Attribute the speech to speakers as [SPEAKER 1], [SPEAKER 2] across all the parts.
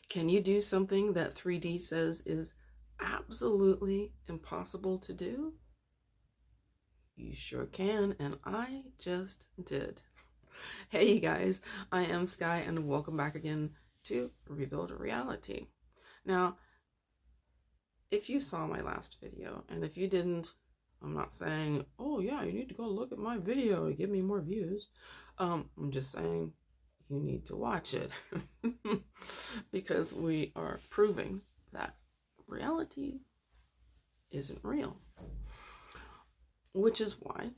[SPEAKER 1] Can you do something that 3D says is absolutely impossible to do? You sure can, and I just did. Hey you guys, I am Sky and welcome back again to Rebuild Reality. Now, if you saw my last video, and if you didn't, I'm not saying, oh yeah, you need to go look at my video to give me more views. I'm just saying you need to watch it because we are proving that reality isn't real, which is why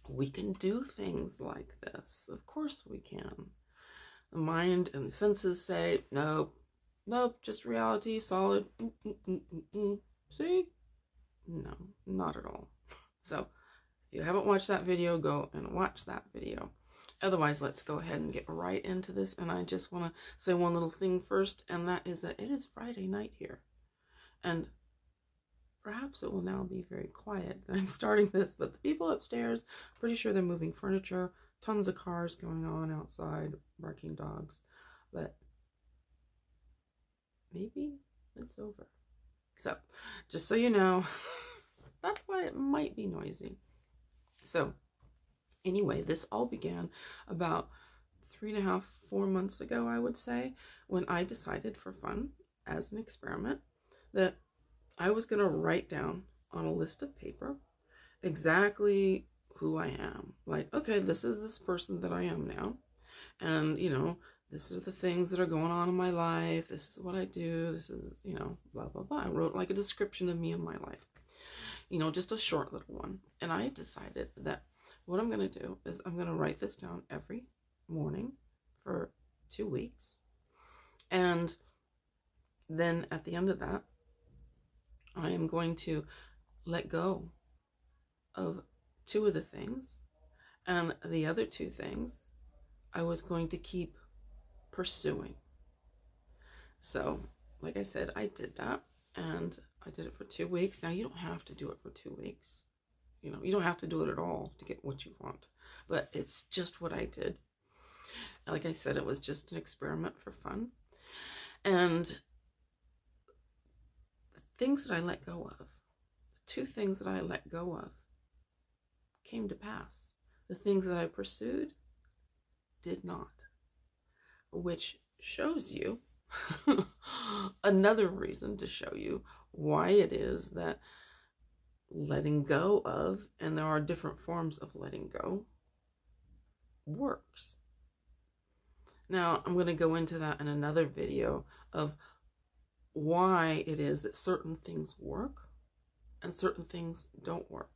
[SPEAKER 1] we can do things like this. Of course we can. The mind and the senses say, nope, nope, just reality, solid. See? No, not at all. So if you haven't watched that video, go and watch that video. Otherwise, let's go ahead and get right into this. And I just want to say one little thing first, and that is that it is Friday night here. And perhaps it will now be very quiet that I'm starting this, but the people upstairs, pretty sure they're moving furniture, tons of cars going on outside, barking dogs, but maybe it's over. So, just so you know, that's why it might be noisy. So, anyway, this all began about 3.5, 4 months ago, I would say, when I decided for fun, as an experiment, that I was going to write down on a list of paper exactly who I am. Like, okay, this is this person that I am now. And, you know, this are the things that are going on in my life. This is what I do. This is, you know, blah, blah, blah. I wrote like a description of me and my life. You know, just a short little one. And I decided that what I'm going to do is I'm going to write this down every morning for 2 weeks. And then at the end of that, I am going to let go of 2 of the things, and the other 2 things I was going to keep pursuing. So, like I said, I did that, and I did it for 2 weeks. Now, you don't have to do it for 2 weeks. You know, you don't have to do it at all to get what you want, but it's just what I did. Like I said, it was just an experiment for fun, and things that I let go of, the 2 things that I let go of came to pass. The things that I pursued did not, which shows you another reason to show you why it is that letting go of, and there are different forms of letting go, works. Now, I'm going to go into that in another video of why it is that certain things work and certain things don't work.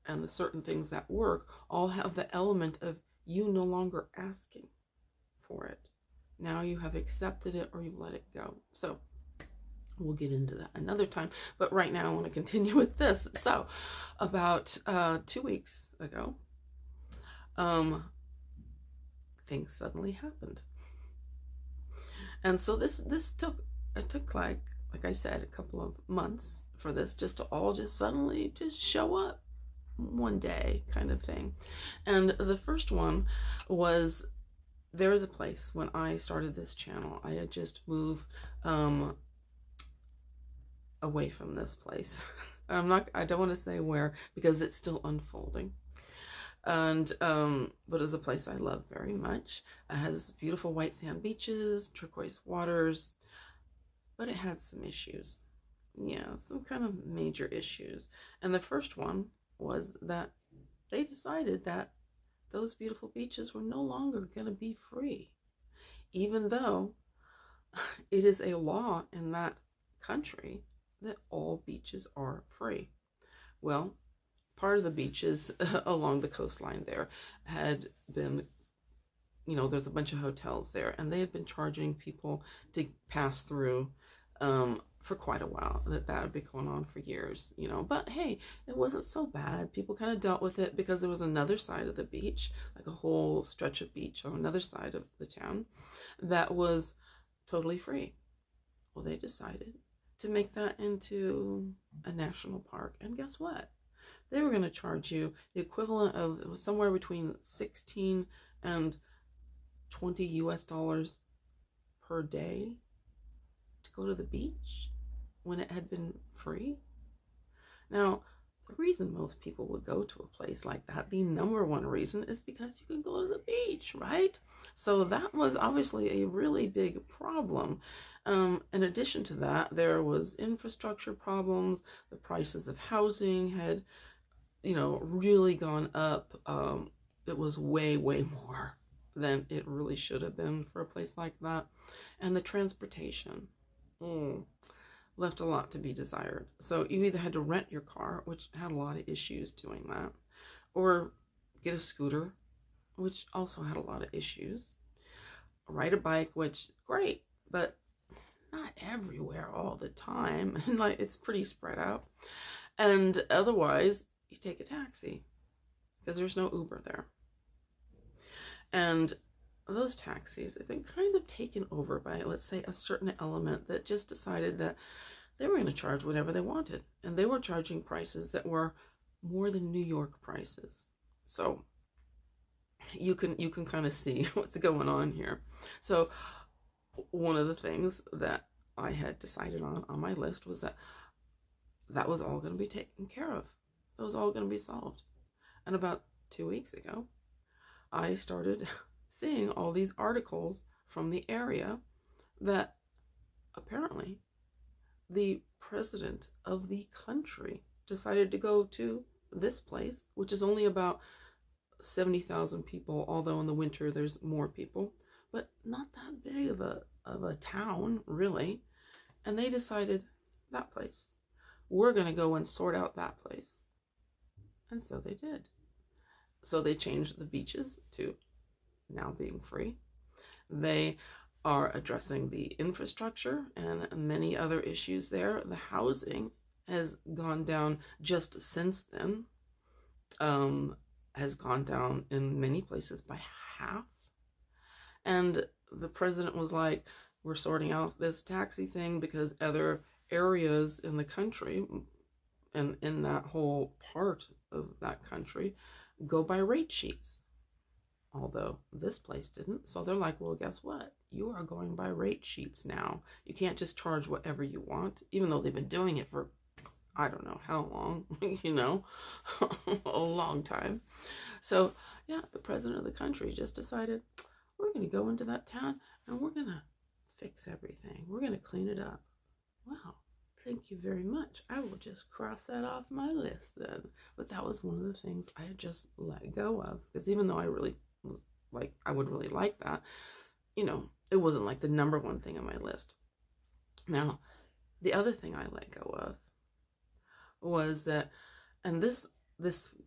[SPEAKER 1] And the certain things that work all have the element of you no longer asking for it. Now you have accepted it or you let it go. So we'll get into that another time. But right now I want to continue with this. So about 2 weeks ago, things suddenly happened. And so this took like I said, a couple of months for this just to all just suddenly just show up one day kind of thing. And the first one was, there is a place when I started this channel, I had just moved away from this place. I don't want to say where because it's still unfolding. And but it's a place I love very much. It has beautiful white sand beaches, turquoise waters, but it had some issues. Yeah, some kind of major issues. And the first one was that they decided that those beautiful beaches were no longer going to be free, even though it is a law in that country that all beaches are free. Well, part of the beaches along the coastline there had been, you know, there's a bunch of hotels there, and they had been charging people to pass through for quite a while. That had been going on for years, you know. But hey, it wasn't so bad. People kind of dealt with it because there was another side of the beach, like a whole stretch of beach on another side of the town that was totally free. Well, they decided to make that into a national park, and guess what? They were going to charge you the equivalent of, it was somewhere between 16 and 20 US dollars per day to go to the beach when it had been free? Now, the reason most people would go to a place like that, the number one reason, is because you can go to the beach, right? So that was obviously a really big problem. In addition to that, there was infrastructure problems. The prices of housing had, really gone up. It was way, way more than it really should have been for a place like that. And the transportation left a lot to be desired. So you either had to rent your car, which had a lot of issues doing that, or get a scooter, which also had a lot of issues. Ride a bike, which great, but not everywhere all the time. And like, it's pretty spread out. And otherwise, you take a taxi because there's no Uber there. And those taxis have been kind of taken over by, let's say, a certain element that just decided that they were going to charge whatever they wanted. And they were charging prices that were more than New York prices. So you can kind of see what's going on here. So one of the things that I had decided on my list was that was all going to be taken care of. That was all going to be solved. And about 2 weeks ago, I started seeing all these articles from the area that apparently the president of the country decided to go to this place, which is only about 70,000 people, although in the winter there's more people, but not that big of a town, really. And they decided, that place, we're going to go and sort out that place. And so they did. So they changed the beaches to now being free. They are addressing the infrastructure and many other issues there. The housing has gone down just since then, has gone down in many places by half. And the president was like, we're sorting out this taxi thing because other areas in the country and in that whole part of that country go by rate sheets. Although this place didn't. So they're like, well, guess what? You are going by rate sheets now. You can't just charge whatever you want, even though they've been doing it for, I don't know how long, a long time. So yeah, the president of the country just decided, we're going to go into that town and we're going to fix everything. We're going to clean it up. Wow. Thank you very much. I will just cross that off my list then. But that was one of the things I had just let go of. Because even though I really was like, I would really like that, it wasn't like the number one thing on my list. Now, the other thing I let go of was that, and this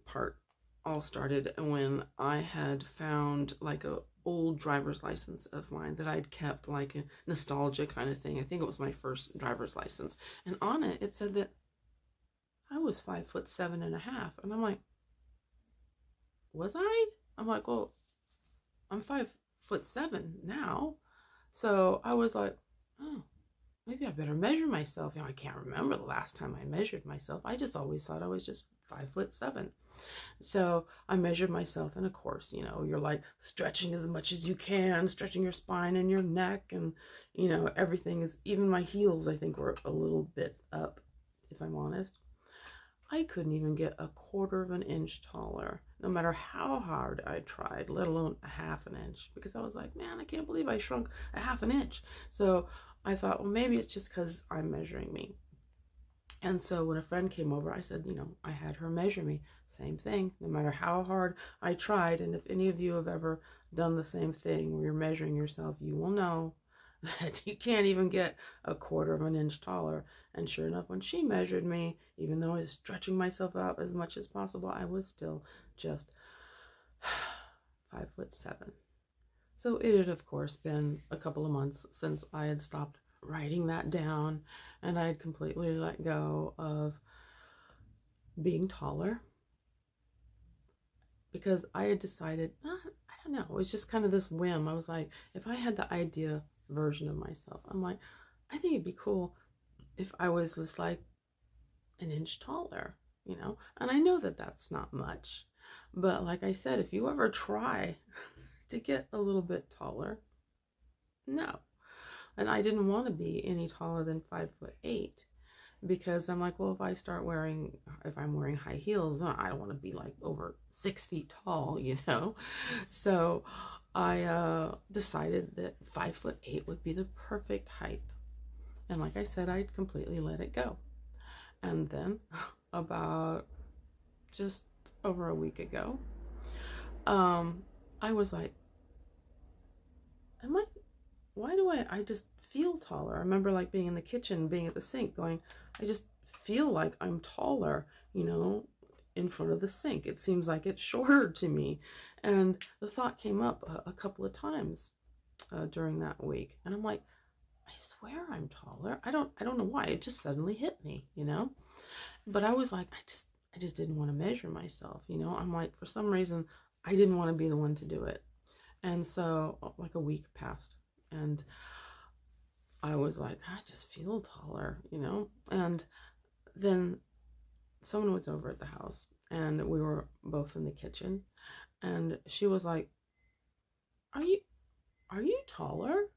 [SPEAKER 1] part all started when I had found like a old driver's license of mine that I'd kept, like a nostalgia kind of thing. I think it was my first driver's license. And on it, it said that I was 5'7.5". And I'm like, was I? I'm like, well, I'm 5'7" now. So I was like, oh, maybe I better measure myself. I can't remember the last time I measured myself. I just always thought I was just 5'7". So I measured myself, and of course, you're like stretching as much as you can, stretching your spine and your neck, and everything is, even my heels I think were a little bit up, if I'm honest. I couldn't even get a 1/4 of an inch taller, no matter how hard I tried, let alone a 1/2 an inch, because I was like, man, I can't believe I shrunk a 1/2 an inch. So I thought, well, maybe it's just because I'm measuring me. And so when a friend came over, I said, I had her measure me. Same thing, no matter how hard I tried. And if any of you have ever done the same thing where you're measuring yourself, you will know that you can't even get a 1/4 of an inch taller. And sure enough, when she measured me, even though I was stretching myself out as much as possible, I was still just 5'7". So it had, of course, been a couple of months since I had stopped writing that down, and I had completely let go of being taller, because I had decided, I don't know, it was just kind of this whim. I was like, if I had the idea version of myself, I'm like, I think it'd be cool if I was just like an inch taller, and I know that that's not much, but like I said, if you ever try to get a little bit taller, no. And I didn't want to be any taller than 5'8", because I'm like, well, if I'm wearing high heels, then I don't want to be like over 6 feet tall, you know? So I decided that 5'8" would be the perfect height. And like I said, I'd completely let it go. And then about just over a week ago, I was like, why do I just feel taller? I remember like being in the kitchen, being at the sink going, I just feel like I'm taller, you know, in front of the sink. It seems like it's shorter to me. And the thought came up a couple of times during that week. And I'm like, I swear I'm taller. I don't know why. It just suddenly hit me, you know? But I was like, I just didn't want to measure myself, you know? I'm like, for some reason, I didn't want to be the one to do it. And so like a week passed, and I was like, I just feel taller, you know? And then someone was over at the house, and we were both in the kitchen, and she was like, are you taller?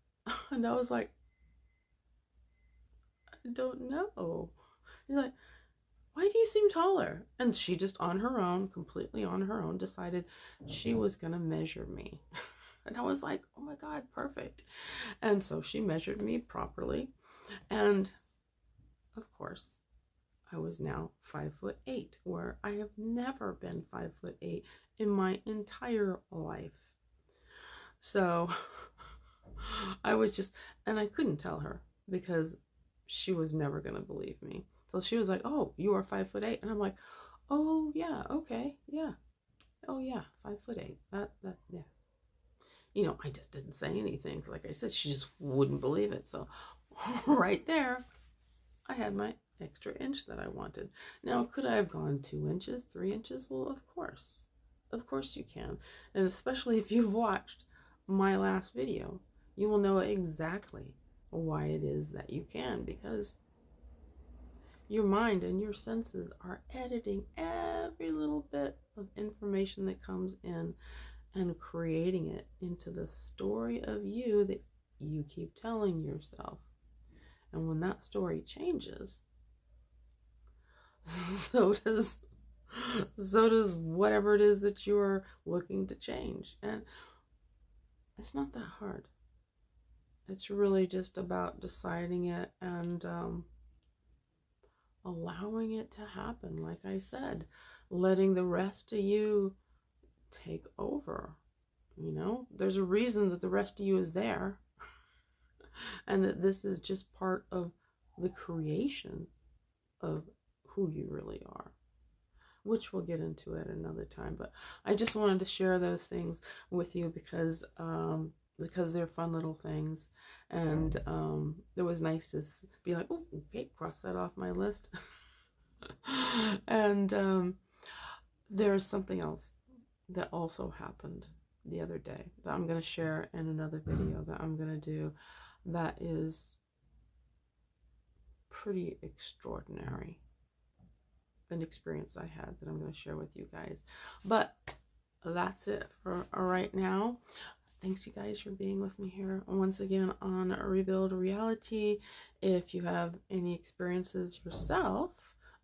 [SPEAKER 1] And I was like, I don't know. She's like, why do you seem taller? And she just on her own, completely on her own, decided she was gonna measure me. And I was like, oh my God, perfect. And so she measured me properly. And of course, I was now 5'8", where I have never been 5'8" in my entire life. So I was just, and I couldn't tell her because she was never going to believe me. So she was like, oh, you are 5'8". And I'm like, oh yeah, okay, yeah. Oh yeah, 5'8". That, yeah. You know, I just didn't say anything. Like I said, she just wouldn't believe it. So right there, I had my extra inch that I wanted. Now, could I have gone 2 inches, 3 inches? Well, of course. Of course you can. And especially if you've watched my last video, you will know exactly why it is that you can, because your mind and your senses are editing every little bit of information that comes in and creating it into the story of you that you keep telling yourself. And when that story changes, so does whatever it is that you're looking to change. And it's not that hard. It's really just about deciding it and allowing it to happen. Like I said, letting the rest of you take over. You know, there's a reason that the rest of you is there, and that this is just part of the creation of who you really are, which we'll get into at another time. But I just wanted to share those things with you because they're fun little things, and it was nice to be like, oh, okay, cross that off my list. And there's something else that also happened the other day that I'm going to share in another video that I'm going to do that is pretty extraordinary. An experience I had that I'm going to share with you guys. But that's it for right now. Thanks you guys for being with me here once again on Rebuild Reality. If you have any experiences yourself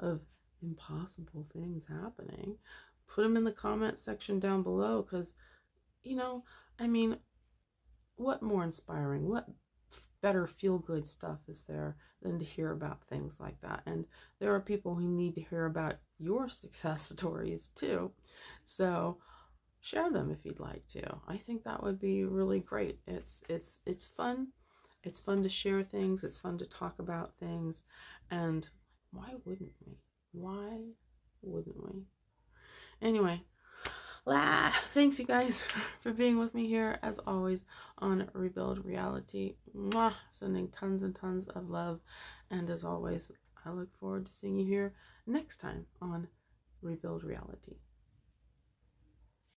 [SPEAKER 1] of impossible things happening, put them in the comment section down below, because, you know, I mean, what more inspiring, what better feel-good stuff is there than to hear about things like that? And there are people who need to hear about your success stories too. So share them if you'd like to. I think that would be really great. It's fun. It's fun to share things. It's fun to talk about things. And why wouldn't we? Why wouldn't we? Anyway, thanks you guys for being with me here as always on Rebuild Reality. Mwah! Sending tons and tons of love. And as always, I look forward to seeing you here next time on Rebuild Reality.